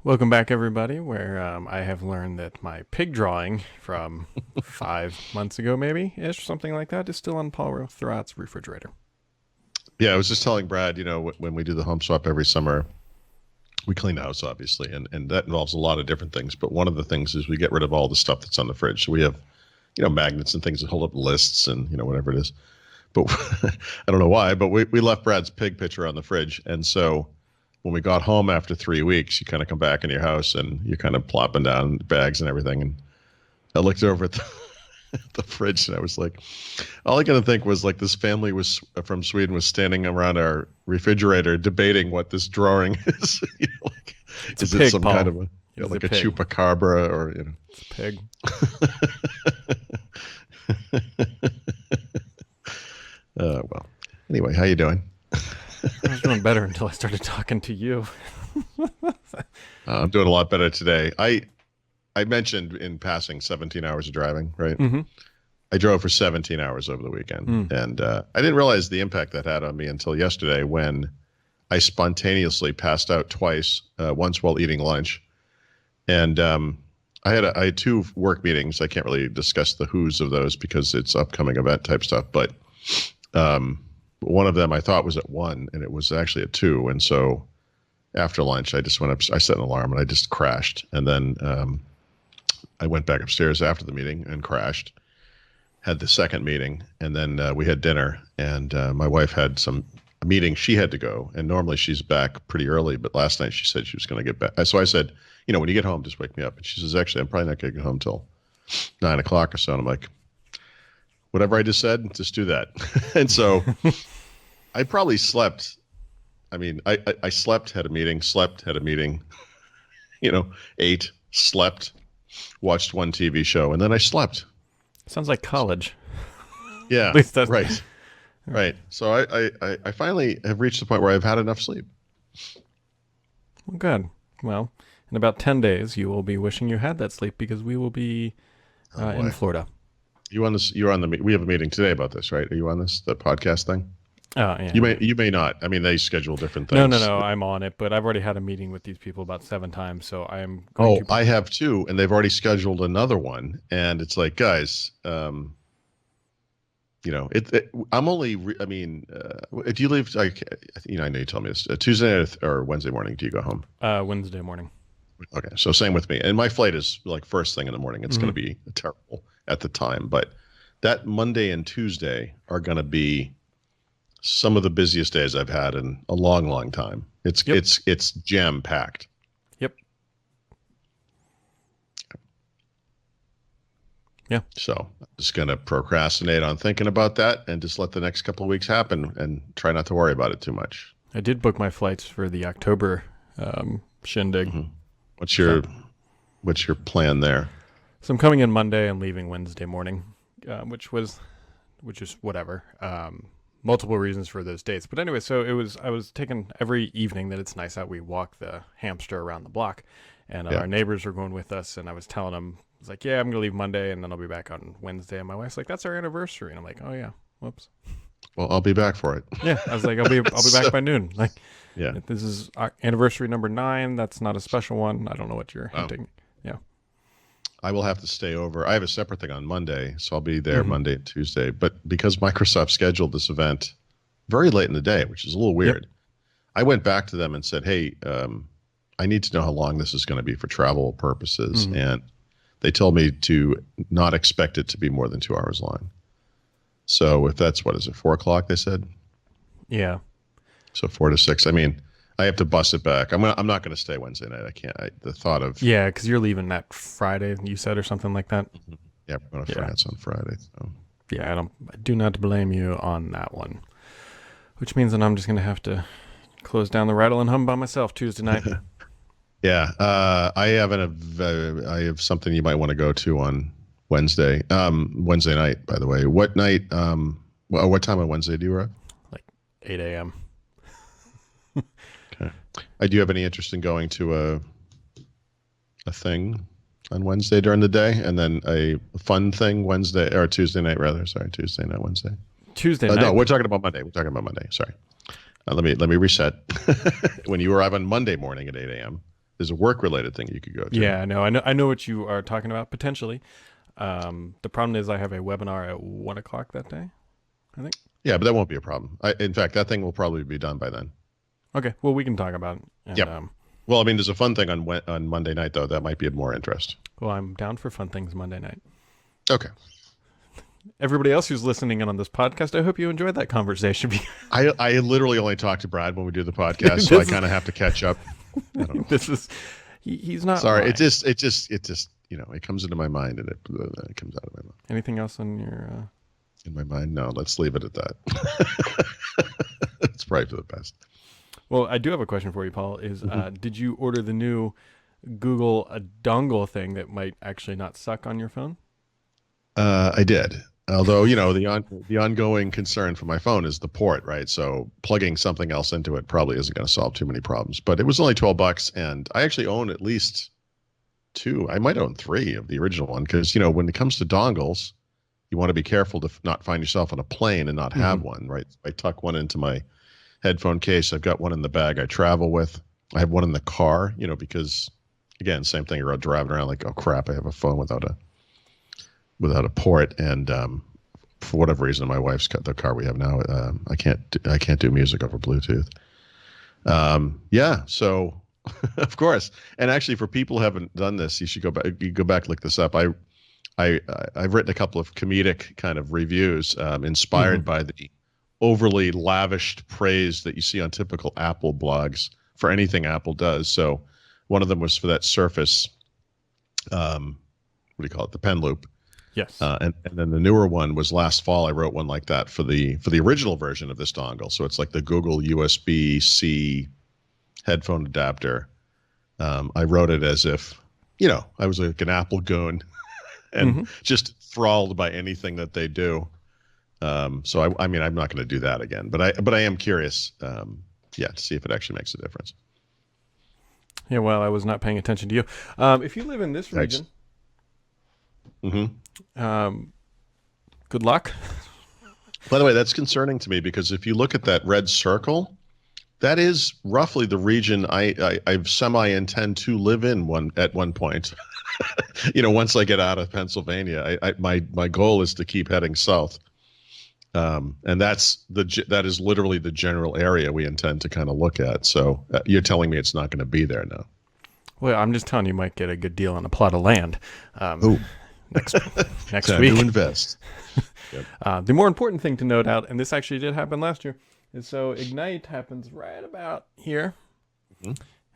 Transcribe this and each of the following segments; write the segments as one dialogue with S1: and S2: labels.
S1: Welcome back, everybody, where I have learned that my pig drawing from 5 months ago, maybe ish, something like that, is still on Paul Thurrott's refrigerator.
S2: Yeah, I was just telling Brad, when we do the home swap every summer, we clean the house, obviously, and that involves a lot of different things. But one of the things is we get rid of all the stuff that's on the fridge. So we have, magnets and things that hold up lists and, whatever it is. But I don't know why, but we left Brad's pig picture on the fridge. And so when we got home after 3 weeks, you kind of come back into your house and you're kind of plopping down bags and everything. And I looked over at the fridge and I was like, all I could think was like this family was from Sweden was standing around our refrigerator debating what this drawing is. Like,
S1: It's a
S2: is it
S1: pig,
S2: some
S1: Paul.
S2: kind of
S1: It is
S2: like
S1: a
S2: a
S1: pig.
S2: chupacabra or
S1: It's a pig.
S2: Well, anyway, how you doing?
S1: I was doing better until I started talking to you.
S2: I'm doing a lot better today. I mentioned in passing 17 hours of driving, right?
S1: Mm-hmm.
S2: I drove for 17 hours over the weekend,
S1: Mm.
S2: and I didn't realize the impact that had on me until yesterday when I spontaneously passed out twice, once while eating lunch. And I had two work meetings. I can't really discuss the who's of those because it's upcoming event type stuff. But one of them I thought was at 1, and it was actually at 2. And so after lunch, I just went up. I set an alarm, and I just crashed. And then I went back upstairs after the meeting and crashed. Had the second meeting, and then we had dinner. And my wife had some meeting she had to go, and normally she's back pretty early, but last night she said she was going to get back. So I said, when you get home, just wake me up. And she says, actually, I'm probably not going to get home till 9 o'clock or so. And I'm like, whatever I just said, just do that. And so I probably slept. I mean, I slept, had a meeting, slept, had a meeting, ate, slept, watched one TV show, and then I slept.
S1: Sounds like college.
S2: Yeah,
S1: At least that's
S2: right. Right. So I finally have reached the point where I've had enough sleep.
S1: Well, good. Well, in about 10 days, you will be wishing you had that sleep because we will be
S2: Oh
S1: in
S2: boy.
S1: Florida.
S2: You on this? You're on we have a meeting today about this, right? Are you on the podcast thing?
S1: Oh, yeah.
S2: You may not. I mean, they schedule different
S1: No,
S2: things.
S1: no, no. I'm on it, but I've already had a meeting with these people about 7 times, so I am going
S2: Oh,
S1: to.
S2: I have too, and they've already scheduled another one. And it's like, guys, I'm only. I mean, do you leave? Like, I know you told me this. Tuesday or Wednesday morning. Do you go home?
S1: Wednesday morning.
S2: Okay, so same with me. And my flight is like first thing in the morning. It's going to be terrible at the time, but that Monday and Tuesday are going to be some of the busiest days I've had in a long, long time. It's
S1: Yep.
S2: it's jam packed.
S1: Yep. Yeah.
S2: So I'm just going to procrastinate on thinking about that and just let the next couple of weeks happen and try not to worry about it too much.
S1: I did book my flights for the October shindig.
S2: Mm-hmm. What's your plan there?
S1: So I'm coming in Monday and leaving Wednesday morning, which is whatever. Multiple reasons for those dates. But anyway, so I was taking every evening that it's nice out, we walk the hamster around the block. And
S2: Yeah.
S1: our neighbors were going with us, and I was telling them, I was like, yeah, I'm going to leave Monday, and then I'll be back on Wednesday. And my wife's like, that's our anniversary. And I'm like, oh, yeah, whoops.
S2: Well, I'll be back for it.
S1: Yeah, I was like, I'll be back by noon. Like,
S2: Yeah.
S1: this is our anniversary number 9. That's not a special one. I don't know what you're
S2: Wow.
S1: hinting. Yeah.
S2: I will have to stay over. I have a separate thing on Monday, so I'll be there
S1: Mhm.
S2: Monday and Tuesday. But because Microsoft scheduled this event very late in the day, which is a little weird, I went back to them and said, hey, I need to know how long this is going to be for travel purposes.
S1: Mhm.
S2: And they told me to not expect it to be more than 2 hours long. So if that's, what is it, 4 o'clock, they said?
S1: Yeah.
S2: So 4 to 6. I mean, I have to bust it back. I'm not going to stay Wednesday night. I can't. The thought of
S1: Yeah, because you're leaving that Friday, you said, or something like that.
S2: we're going to
S1: Yeah.
S2: France on Friday. So.
S1: Yeah, I do not blame you on that one. Which means that I'm just gonna have to close down the rattle and hum by myself Tuesday night.
S2: Yeah, I have something you might want to go to on Wednesday. Wednesday night, by the way. What night? What time on Wednesday do you arrive?
S1: Like 8 a.m.
S2: Okay. Do you have any interest in going to a thing on Wednesday during the day, and then a fun thing Wednesday or Tuesday night rather? Sorry, Tuesday, not Wednesday.
S1: Tuesday night.
S2: No, we're talking about Monday. We're talking about Monday. Sorry. Let me reset. When you arrive on Monday morning at 8 a.m., is a work related thing you could go to.
S1: Yeah, I know what you are talking about potentially. The problem is I have a webinar at 1 o'clock that day, I think.
S2: Yeah, but that won't be a problem. In fact, that thing will probably be done by then.
S1: Okay, well, we can talk about it. And,
S2: Yep. Well, I mean, there's a fun thing on Monday night, though. That might be of more interest.
S1: Well, I'm down for fun things Monday night.
S2: Okay.
S1: Everybody else who's listening in on this podcast, I hope you enjoyed that conversation.
S2: I literally only talk to Brad when we do the podcast, so I kind of have to catch up. I don't know.
S1: This is he's not.
S2: Sorry.
S1: lying.
S2: It just it comes into my mind and it comes out of my mouth.
S1: Anything else on your?
S2: In my mind, no. Let's leave it at that. It's probably for the best.
S1: Well, I do have a question for you, Paul. Did you order the new Google dongle thing that might actually not suck on your phone?
S2: I did. Although, the ongoing concern for my phone is the port, right? So plugging something else into it probably isn't going to solve too many problems. But it was only $12, and I actually own at least 2. I might own 3 of the original one because, when it comes to dongles, you want to be careful to not find yourself on a plane and not have one, right? I tuck one into my headphone case. I've got one in the bag I travel with. I have one in the car, because, again, same thing. You're driving around like, oh, crap, I have a phone without a port, and for whatever reason, my wife's got the car we have now. I can't do music over Bluetooth. So of course, and actually, for people who haven't done this, you should go back, look this up. I've written a couple of comedic kind of reviews inspired by the overly lavished praise that you see on typical Apple blogs for anything Apple does. So one of them was for that Surface. What do you call it? The pen loop.
S1: Yes.
S2: And then the newer one was last fall. I wrote one like that for the original version of this dongle. So it's like the Google USB-C headphone adapter. I wrote it as if, I was like an Apple goon and just enthralled by anything that they do. So I mean, I'm not going to do that again, but I am curious, to see if it actually makes a difference.
S1: Yeah, well, I was not paying attention to you. If you live in this region, good luck.
S2: By the way, that's concerning to me because if you look at that red circle, that is roughly the region I semi intend to live in at one point. Once I get out of Pennsylvania, my goal is to keep heading south. And that is literally the general area we intend to kind of look at. So you're telling me it's not going to be there now.
S1: Well, I'm just telling you might get a good deal on a plot of land. Next
S2: Time
S1: week.
S2: to invest. Yep.
S1: The more important thing to note out, and this actually did happen last year, is so Ignite happens right about here.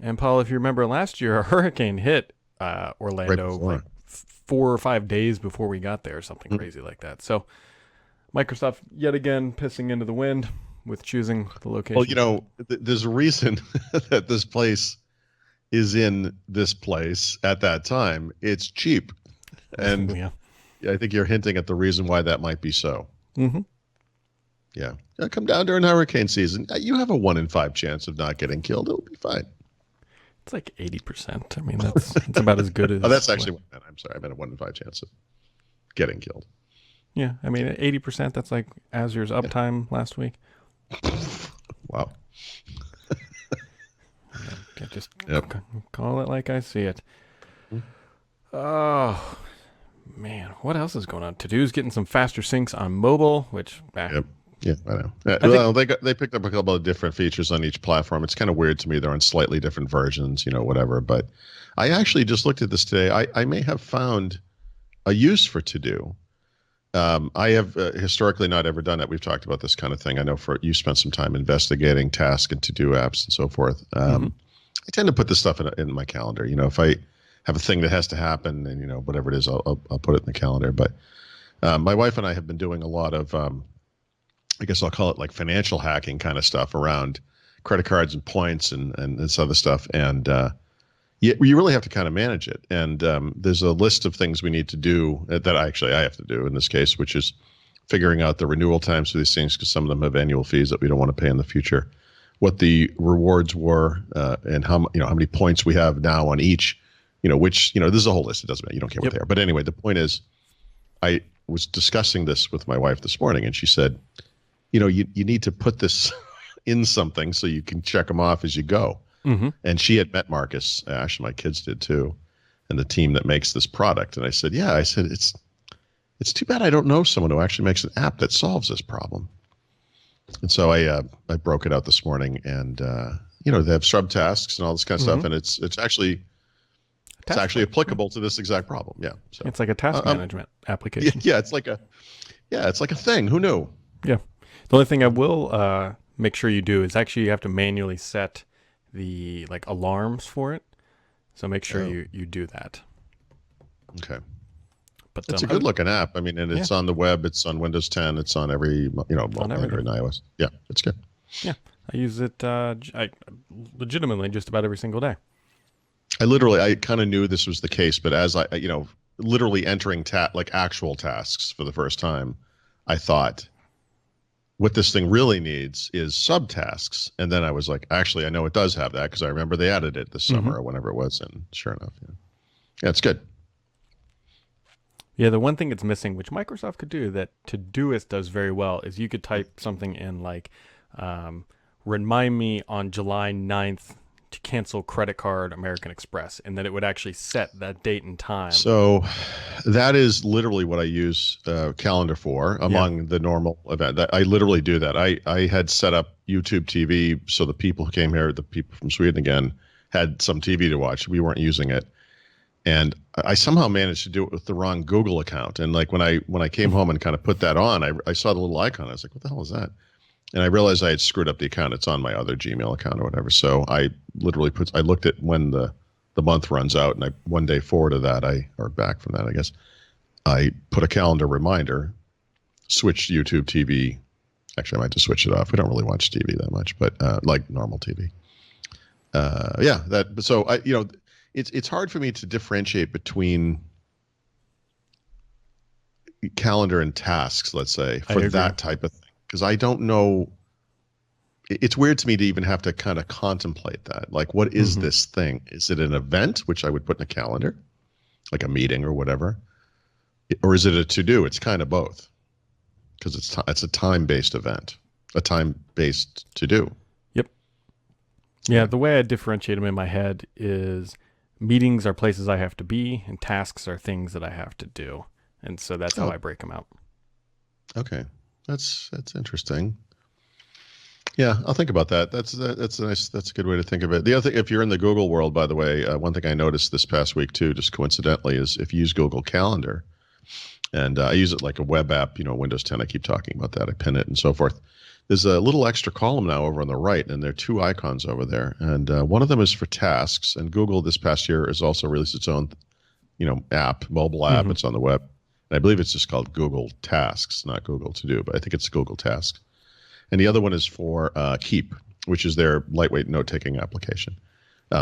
S1: And Paul, if you remember last year, a hurricane hit Orlando like 4 or 5 days before we got there, or something crazy like that. So Microsoft yet again pissing into the wind with choosing the location.
S2: Well, there's a reason that this place is in this place at that time. It's cheap. And I think you're hinting at the reason why that might be so. Yeah. Come down during hurricane season. You have a 1 in 5 chance of not getting killed. It'll be fine.
S1: It's like 80%. I mean, it's about as good as...
S2: Oh, that's actually what I meant. I'm sorry. I meant a 1 in 5 chance of getting killed.
S1: Yeah. I mean, 80%, that's like Azure's uptime last week.
S2: Wow.
S1: Just call it like I see it. Oh, man. What else is going on? To-Do's getting some faster syncs on mobile, which...
S2: Yep. Yeah, I know. They picked up a couple of different features on each platform. It's kind of weird to me. They're on slightly different versions, whatever. But I actually just looked at this today. I may have found a use for To-Do. I have historically not ever done it. We've talked about this kind of thing. I know you spent some time investigating task and To-Do apps and so forth. I tend to put this stuff in my calendar. If I have a thing that has to happen and, whatever it is, I'll put it in the calendar. But my wife and I have been doing a lot of, I guess I'll call it like financial hacking kind of stuff around credit cards and points and this other stuff. And you really have to kind of manage it. And there's a list of things we need to do that I have to do in this case, which is figuring out the renewal times for these things because some of them have annual fees that we don't want to pay in the future. What the rewards were and how many points we have now on each, which, this is a whole list. It doesn't matter. You don't care what they are. But anyway, the point is I was discussing this with my wife this morning and she said, you need to put this in something so you can check them off as you go.
S1: Mm-hmm.
S2: And she had met Marcus. Actually, my kids did too, and the team that makes this product. And I said, yeah, I said, it's too bad I don't know someone who actually makes an app that solves this problem. And so I broke it out this morning, and they have subtasks and all this kind of stuff, and it's actually applicable to this exact problem. Yeah, so
S1: It's like a task management application.
S2: Yeah, it's like a thing. Who knew?
S1: Yeah. The only thing I will make sure you do is actually you have to manually set the alarms for it. So make sure you do that.
S2: Okay.
S1: But
S2: it's a good looking app. I mean, and it's on the web. It's on Windows 10. It's on every Android and iOS. Yeah, it's good.
S1: Yeah, I use it legitimately just about every single day.
S2: I kind of knew this was the case, but as I literally entering actual tasks for the first time, I thought what this thing really needs is subtasks. And then I was like, actually, I know it does have that because I remember they added it this summer or whenever it was. And sure enough, yeah, it's good.
S1: Yeah, the one thing it's missing, which Microsoft could do that Todoist does very well, is you could type something in remind me on July 9th to cancel credit card American Express, and then it would actually set that date and time.
S2: So that is literally what I use calendar for among the normal event. I literally do that. I had set up YouTube TV so the people who came here, the people from Sweden again, had some TV to watch. We weren't using it. And I somehow managed to do it with the wrong Google account. And when I came home and kind of put that on, I saw the little icon. I was like, what the hell is that? And I realized I had screwed up the account. It's on my other Gmail account or whatever. So I literally I looked at when the month runs out, and one day forward to that, or back from that, I guess, I put a calendar reminder, switched YouTube TV. Actually, I might just switch it off. We don't really watch TV that much, but like normal TV. So it's hard for me to differentiate between calendar and tasks, let's say, for that type of thing. Because I don't know. It's weird to me to even have to kind of contemplate that. Like, what is this thing? Is it an event, which I would put in a calendar, like a meeting or whatever? Or is it a to-do? It's kind of both. Because it's a time-based event, a time-based to-do.
S1: Yep. Yeah, the way I differentiate them in my head is meetings are places I have to be, and tasks are things that I have to do. And so that's how I break them out.
S2: Okay. That's interesting. Yeah, I'll think about that. That's nice. That's a good way to think of it. The other thing, if you're in the Google world, by the way, one thing I noticed this past week too, just coincidentally, is if you use Google Calendar, and I use it like a web app, Windows 10. I keep talking about that. I pin it and so forth. There's a little extra column now over on the right, and there are two icons over there, and one of them is for tasks. And Google this past year has also released its own, app, mobile app. It's on the web. I believe it's just called Google Tasks, not Google To Do, but I think it's Google Tasks. And the other one is for Keep, which is their lightweight note-taking application.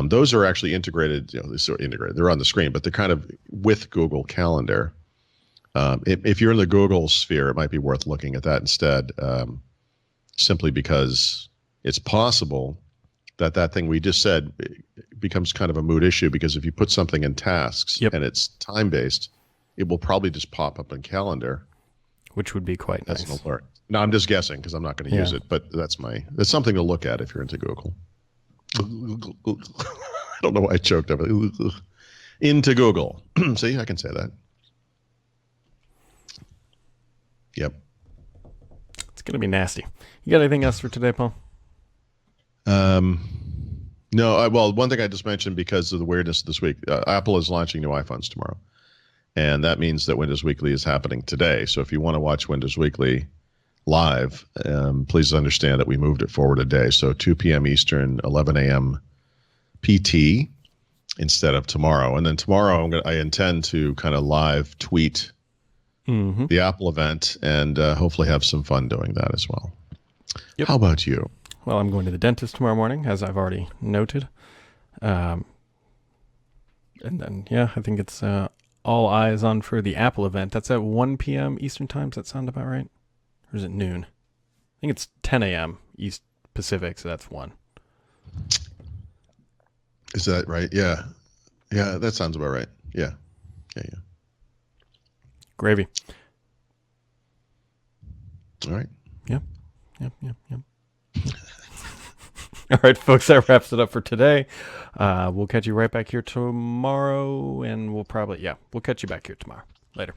S2: Those are actually integrated. They're sort of integrated. They're on the screen, but they're kind of with Google Calendar. If you're in the Google sphere, it might be worth looking at that instead, simply because it's possible that thing we just said becomes kind of a moot issue, because if you put something in tasks and it's time-based, it will probably just pop up in calendar,
S1: which would be quite nice.
S2: An alert. No, I'm just guessing because I'm not going to use it, but that's something to look at if you're into Google. I don't know why I choked up. Into Google. See, I can say that. Yep.
S1: It's going to be nasty. You got anything else for today, Paul?
S2: No. Well, one thing I just mentioned because of the weirdness this week, Apple is launching new iPhones tomorrow. And that means that Windows Weekly is happening today. So if you want to watch Windows Weekly live, please understand that we moved it forward a day. So 2 p.m. Eastern, 11 a.m. PT instead of tomorrow. And then tomorrow I intend to kind of live tweet the Apple event and hopefully have some fun doing that as well. Yep. How about you?
S1: Well, I'm going to the dentist tomorrow morning, as I've already noted. And then, I think it's all eyes on for the Apple event. That's at 1 p.m. Eastern time. Does that sound about right? Or is it noon? I think it's 10 a.m. East Pacific, so that's 1.
S2: Is that right? Yeah. Yeah, that sounds about right. Yeah.
S1: Gravy.
S2: All right.
S1: Yep. All right, folks, that wraps it up for today. We'll catch you right back here tomorrow, and we'll catch you back here tomorrow. Later.